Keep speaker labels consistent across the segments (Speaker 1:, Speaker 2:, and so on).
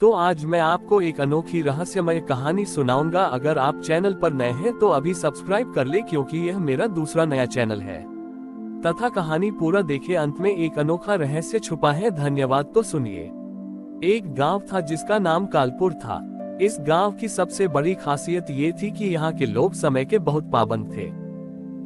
Speaker 1: तो आज मैं आपको एक अनोखी रहस्यमय कहानी सुनाऊंगा। अगर आप चैनल पर नए हैं तो अभी सब्सक्राइब कर ले, क्योंकि यह मेरा दूसरा नया चैनल है। तथा कहानी पूरा देखे, अंत में एक अनोखा रहस्य छुपा है। धन्यवाद। तो सुनिए। एक गांव था जिसका नाम कालपुर था। इस गांव की सबसे बड़ी खासियत ये थी कि यहाँ के लोग समय के बहुत पाबंद थे।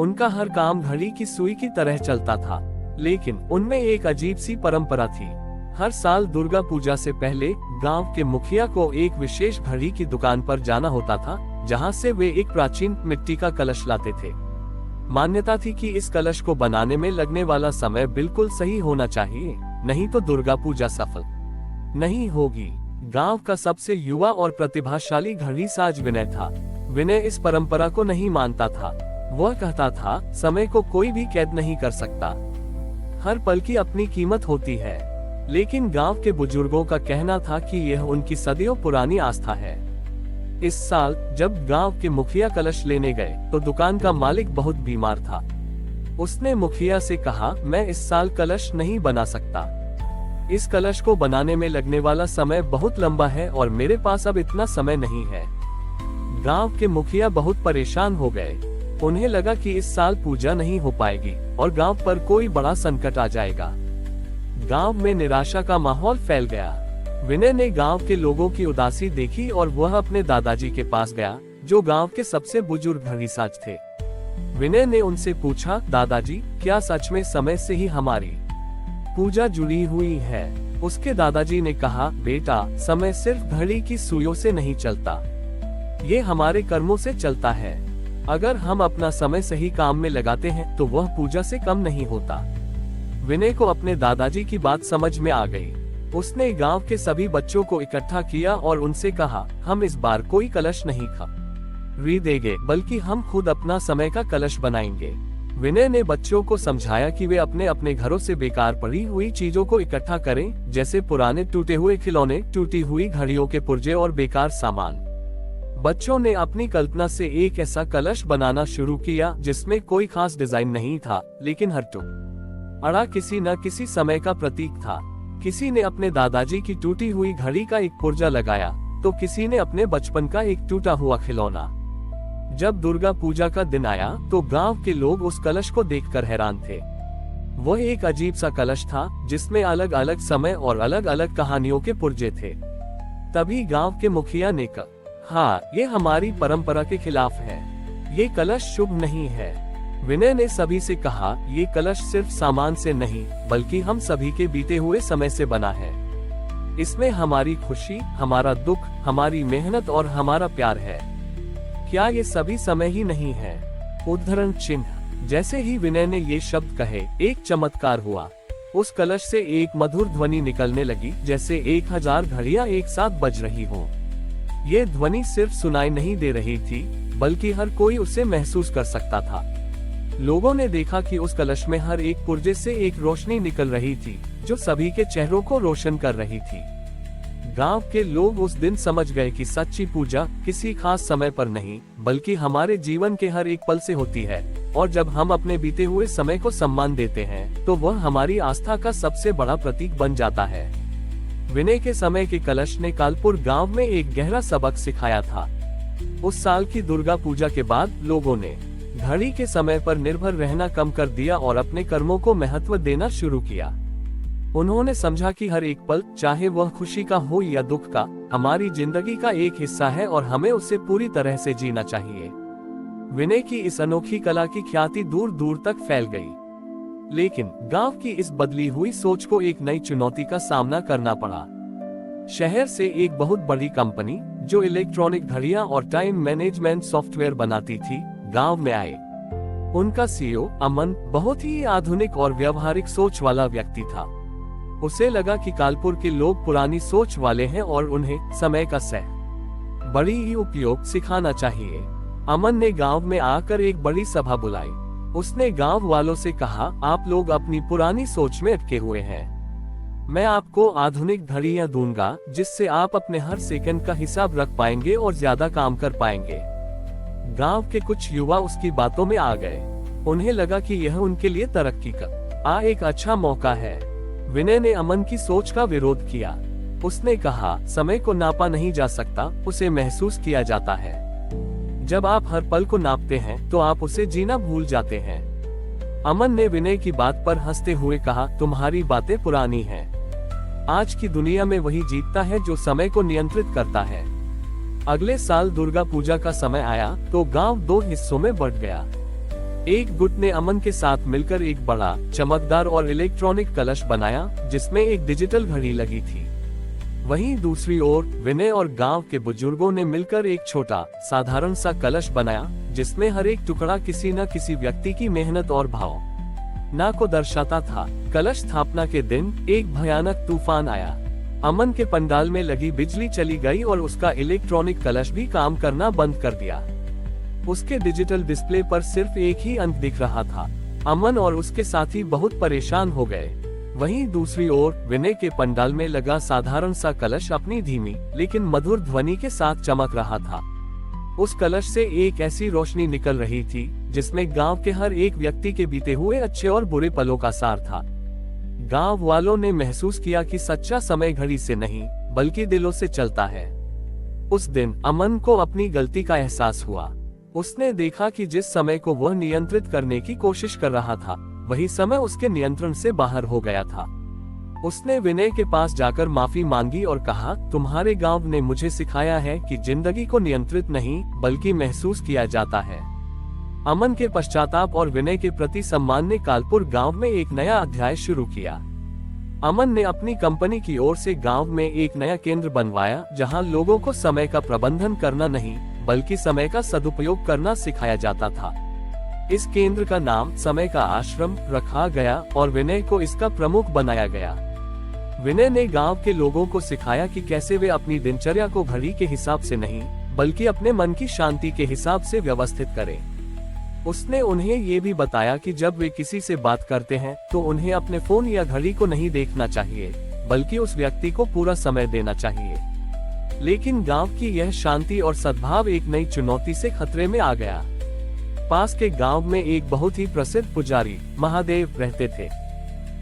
Speaker 1: उनका हर काम घड़ी की सुई की तरह चलता था। लेकिन उनमें एक अजीब सी परंपरा थी। हर साल दुर्गा पूजा से पहले गांव के मुखिया को एक विशेष घड़ी की दुकान पर जाना होता था, जहां से वे एक प्राचीन मिट्टी का कलश लाते थे। मान्यता थी कि इस कलश को बनाने में लगने वाला समय बिल्कुल सही होना चाहिए, नहीं तो दुर्गा पूजा सफल नहीं होगी। गांव का सबसे युवा और प्रतिभाशाली घड़ी साज विनय था। विनय इस परंपरा को नहीं मानता था। वह कहता था, समय को कोई भी कैद नहीं कर सकता, हर पल की अपनी कीमत होती है। लेकिन गांव के बुजुर्गों का कहना था कि यह उनकी सदियों पुरानी आस्था है। इस साल जब गांव के मुखिया कलश लेने गए तो दुकान का मालिक बहुत बीमार था। उसने मुखिया से कहा, मैं इस साल कलश नहीं बना सकता। इस कलश को बनाने में लगने वाला समय बहुत लंबा है और मेरे पास अब इतना समय नहीं है। गांव के मुखिया बहुत परेशान हो गए। उन्हें लगा कि इस साल पूजा नहीं हो पाएगी और गांव पर कोई बड़ा संकट आ जाएगा। गांव में निराशा का माहौल फैल गया। विनय ने गांव के लोगों की उदासी देखी और वह अपने दादाजी के पास गया, जो गांव के सबसे बुजुर्ग घड़ीसाज थे। विनय ने उनसे पूछा, दादाजी, क्या सच में समय से ही हमारी पूजा जुड़ी हुई है? उसके दादाजी ने कहा, बेटा, समय सिर्फ घड़ी की सुइयों से नहीं चलता, ये हमारे कर्मों से चलता है। अगर हम अपना समय सही काम में लगाते हैं तो वह पूजा से कम नहीं होता। विनय को अपने दादाजी की बात समझ में आ गई। उसने गांव के सभी बच्चों को इकट्ठा किया और उनसे कहा, हम इस बार कोई कलश नहीं खरीदेंगे, बल्कि हम खुद अपना समय का कलश बनाएंगे। विनय ने बच्चों को समझाया कि वे अपने अपने घरों से बेकार पड़ी हुई चीजों को इकट्ठा करें, जैसे पुराने टूटे हुए खिलौने, टूटी हुई घड़ियों के पुर्जे और बेकार सामान। बच्चों ने अपनी कल्पना से एक ऐसा कलश बनाना शुरू किया जिसमें कोई खास डिजाइन नहीं था, लेकिन हर अड़ा किसी न किसी समय का प्रतीक था। किसी ने अपने दादाजी की टूटी हुई घड़ी का एक पुर्जा लगाया, तो किसी ने अपने बचपन का एक टूटा हुआ खिलौना। जब दुर्गा पूजा का दिन आया तो गांव के लोग उस कलश को देखकर हैरान थे। वह एक अजीब सा कलश था जिसमें अलग अलग समय और अलग अलग कहानियों के पुर्जे थे। तभी गांव के मुखिया ने कहा, हाँ, ये हमारी परंपरा के खिलाफ है, ये कलश शुभ नहीं है। विनय ने सभी से कहा, ये कलश सिर्फ सामान से नहीं, बल्कि हम सभी के बीते हुए समय से बना है। इसमें हमारी खुशी, हमारा दुख, हमारी मेहनत और हमारा प्यार है। क्या ये सभी समय ही नहीं है? उद्धरण चिन्ह। जैसे ही विनय ने ये शब्द कहे, एक चमत्कार हुआ। उस कलश से एक मधुर ध्वनि निकलने लगी, जैसे 1000 घड़ियां एक साथ बज रही हों। ये ध्वनि सिर्फ सुनाई नहीं दे रही थी, बल्कि हर कोई उसे महसूस कर सकता था। लोगों ने देखा कि उस कलश में हर एक पुर्जे से एक रोशनी निकल रही थी, जो सभी के चेहरों को रोशन कर रही थी। गांव के लोग उस दिन समझ गए कि सच्ची पूजा किसी खास समय पर नहीं, बल्कि हमारे जीवन के हर एक पल से होती है। और जब हम अपने बीते हुए समय को सम्मान देते हैं, तो वह हमारी आस्था का सबसे बड़ा प्रतीक बन जाता है। विनय के समय के कलश ने कालपुर गांव में एक गहरा सबक सिखाया था। उस साल की दुर्गा पूजा के बाद लोगों ने घड़ी के समय पर निर्भर रहना कम कर दिया और अपने कर्मों को महत्व देना शुरू किया। उन्होंने समझा कि हर एक पल, चाहे वह खुशी का हो या दुख का, हमारी जिंदगी का एक हिस्सा है और हमें उसे पूरी तरह से जीना चाहिए। विनय की इस अनोखी कला की ख्याति दूर दूर तक फैल गई। लेकिन गांव की इस बदली हुई सोच को एक नई चुनौती का सामना करना पड़ा। शहर से एक बहुत बड़ी कंपनी, जो इलेक्ट्रॉनिक घड़ियां और टाइम मैनेजमेंट सॉफ्टवेयर बनाती थी, गांव में आए। उनका सीईओ अमन बहुत ही आधुनिक और व्यवहारिक सोच वाला व्यक्ति था। उसे लगा कि कालपुर के लोग पुरानी सोच वाले हैं और उन्हें समय का बड़ी ही उपयोग सिखाना चाहिए। अमन ने गांव में आकर एक बड़ी सभा बुलाई। उसने गांव वालों से कहा, आप लोग अपनी पुरानी सोच में अटके हुए हैं। मैं आपको आधुनिक घड़ियां दूंगा, जिससे आप अपने हर सेकंड का हिसाब रख पाएंगे और ज्यादा काम कर पाएंगे। गांव के कुछ युवा उसकी बातों में आ गए। उन्हें लगा कि यह उनके लिए तरक्की का एक अच्छा मौका है। विनय ने अमन की सोच का विरोध किया। उसने कहा, समय को नापा नहीं जा सकता, उसे महसूस किया जाता है। जब आप हर पल को नापते हैं तो आप उसे जीना भूल जाते हैं। अमन ने विनय की बात पर हंसते हुए कहा, तुम्हारी बातें पुरानी हैं। आज की दुनिया में वही जीतता है जो समय को नियंत्रित करता है। अगले साल दुर्गा पूजा का समय आया तो गांव 2 हिस्सों में बंट गया। एक गुट ने अमन के साथ मिलकर एक बड़ा, चमकदार और इलेक्ट्रॉनिक कलश बनाया जिसमें एक डिजिटल घड़ी लगी थी। वहीं दूसरी ओर विनय और गांव के बुजुर्गों ने मिलकर एक छोटा, साधारण सा कलश बनाया जिसमें हर एक टुकड़ा किसी न किसी व्यक्ति की मेहनत और भावना को दर्शाता था। कलश स्थापना के दिन एक भयानक तूफान आया। अमन के पंडाल में लगी बिजली चली गई और उसका इलेक्ट्रॉनिक कलश भी काम करना बंद कर दिया। उसके डिजिटल डिस्प्ले पर सिर्फ एक ही अंक दिख रहा था। अमन और उसके साथी बहुत परेशान हो गए। वहीं दूसरी ओर विनय के पंडाल में लगा साधारण सा कलश अपनी धीमी लेकिन मधुर ध्वनि के साथ चमक रहा था। उस कलश से एक ऐसी रोशनी निकल रही थी जिसमें गांव के हर एक व्यक्ति के बीते हुए अच्छे और बुरे पलों का सार था। गांव वालों ने महसूस किया कि सच्चा समय घड़ी से नहीं बल्कि दिलों से चलता है। उस दिन अमन को अपनी गलती का एहसास हुआ। उसने देखा कि जिस समय को वह नियंत्रित करने की कोशिश कर रहा था वही समय उसके नियंत्रण से बाहर हो गया था। उसने विनय के पास जाकर माफी मांगी और कहा, तुम्हारे गांव ने मुझे सिखाया है कि जिंदगी को नियंत्रित नहीं बल्कि महसूस किया जाता है। अमन के पश्चाताप और विनय के प्रति सम्मान ने कालपुर गांव में एक नया अध्याय शुरू किया। अमन ने अपनी कंपनी की ओर से गांव में एक नया केंद्र बनवाया जहां लोगों को समय का प्रबंधन करना नहीं बल्कि समय का सदुपयोग करना सिखाया जाता था। इस केंद्र का नाम समय का आश्रम रखा गया और विनय को इसका प्रमुख बनाया गया। विनय ने गांव के लोगों को सिखाया कि कैसे वे अपनी दिनचर्या को घड़ी के हिसाब से नहीं बल्कि अपने मन की शांति के हिसाब से व्यवस्थित करें। उसने उन्हें ये भी बताया कि जब वे किसी से बात करते हैं तो उन्हें अपने फोन या घड़ी को नहीं देखना चाहिए बल्कि उस व्यक्ति को पूरा समय देना चाहिए। लेकिन गांव की यह शांति और सद्भाव एक नई चुनौती से खतरे में आ गया। पास के गांव में एक बहुत ही प्रसिद्ध पुजारी महादेव रहते थे।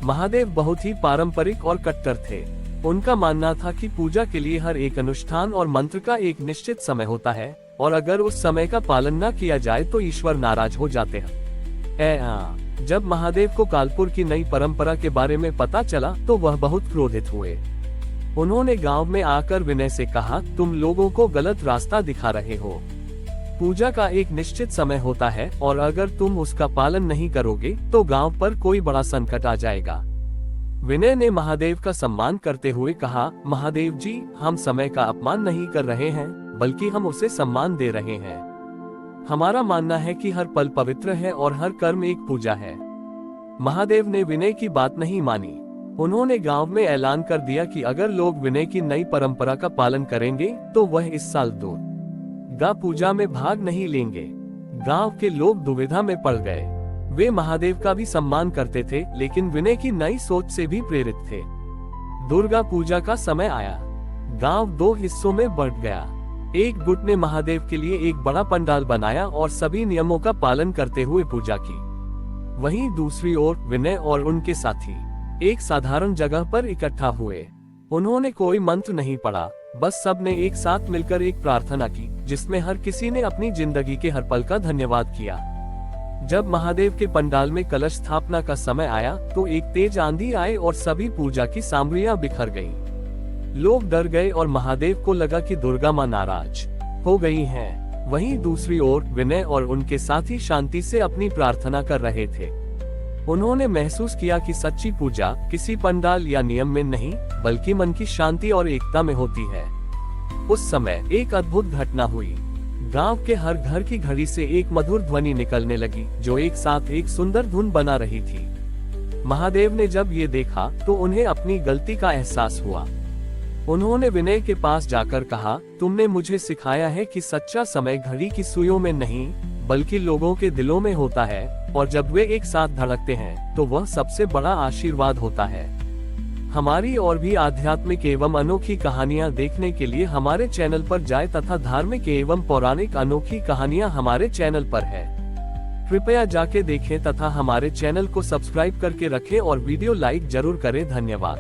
Speaker 1: महादेव बहुत ही पारंपरिक और कट्टर थे। उनका मानना था कि पूजा के लिए हर एक अनुष्ठान और मंत्र का एक निश्चित समय होता है और अगर उस समय का पालन न किया जाए तो ईश्वर नाराज हो जाते हैं। जब महादेव को कालपुर की नई परंपरा के बारे में पता चला तो वह बहुत क्रोधित हुए। उन्होंने गांव में आकर विनय से कहा, तुम लोगों को गलत रास्ता दिखा रहे हो। पूजा का एक निश्चित समय होता है और अगर तुम उसका पालन नहीं करोगे तो गांव पर कोई बड़ा संकट आ जाएगा। विनय ने महादेव का सम्मान करते हुए कहा, महादेव जी, हम समय का अपमान नहीं कर रहे हैं बल्कि हम उसे सम्मान दे रहे हैं। हमारा मानना है कि हर पल पवित्र है और हर कर्म एक पूजा है। महादेव ने विनय की बात नहीं मानी। उन्होंने गांव में ऐलान कर दिया कि अगर लोग विनय की नई परंपरा का पालन करेंगे तो वह इस साल दुर्गा पूजा में भाग नहीं लेंगे। गांव के लोग दुविधा में पड़ गए। वे महादेव का भी सम्मान करते थे लेकिन विनय की नई सोच से भी प्रेरित थे। दुर्गा पूजा का समय आया। गांव 2 हिस्सों में बंट गया। एक गुट ने महादेव के लिए एक बड़ा पंडाल बनाया और सभी नियमों का पालन करते हुए पूजा की। वहीं दूसरी ओर विनय और उनके साथी एक साधारण जगह पर इकट्ठा हुए। उन्होंने कोई मंत्र नहीं पढ़ा, बस सब ने एक साथ मिलकर एक प्रार्थना की जिसमें हर किसी ने अपनी जिंदगी के हर पल का धन्यवाद किया। जब महादेव के पंडाल में कलश स्थापना का समय आया तो एक तेज आंधी आए और सभी पूजा की सामग्रियां बिखर गईं। लोग डर गए और महादेव को लगा कि दुर्गा मां नाराज हो गई हैं। वहीं दूसरी ओर विनय और उनके साथी शांति से अपनी प्रार्थना कर रहे थे। उन्होंने महसूस किया कि सच्ची पूजा किसी पंडाल या नियम में नहीं बल्कि मन की शांति और एकता में होती है। उस समय एक अद्भुत घटना हुई। गांव के हर घर की घड़ी से एक मधुर ध्वनि निकलने लगी जो एक साथ एक सुंदर धुन बना रही थी। महादेव ने जब ये देखा तो उन्हें अपनी गलती का एहसास हुआ। उन्होंने विनय के पास जाकर कहा, तुमने मुझे सिखाया है कि सच्चा समय घड़ी की सुइयों में नहीं बल्कि लोगों के दिलों में होता है और जब वे एक साथ धड़कते हैं तो वह सबसे बड़ा आशीर्वाद होता है। हमारी और भी आध्यात्मिक एवं अनोखी कहानियां देखने के लिए हमारे चैनल पर जाएं तथा धार्मिक एवं पौराणिक अनोखी कहानियां हमारे चैनल पर है। कृपया जाके देखें तथा हमारे चैनल को सब्सक्राइब करके रखें और वीडियो लाइक जरूर करें। धन्यवाद।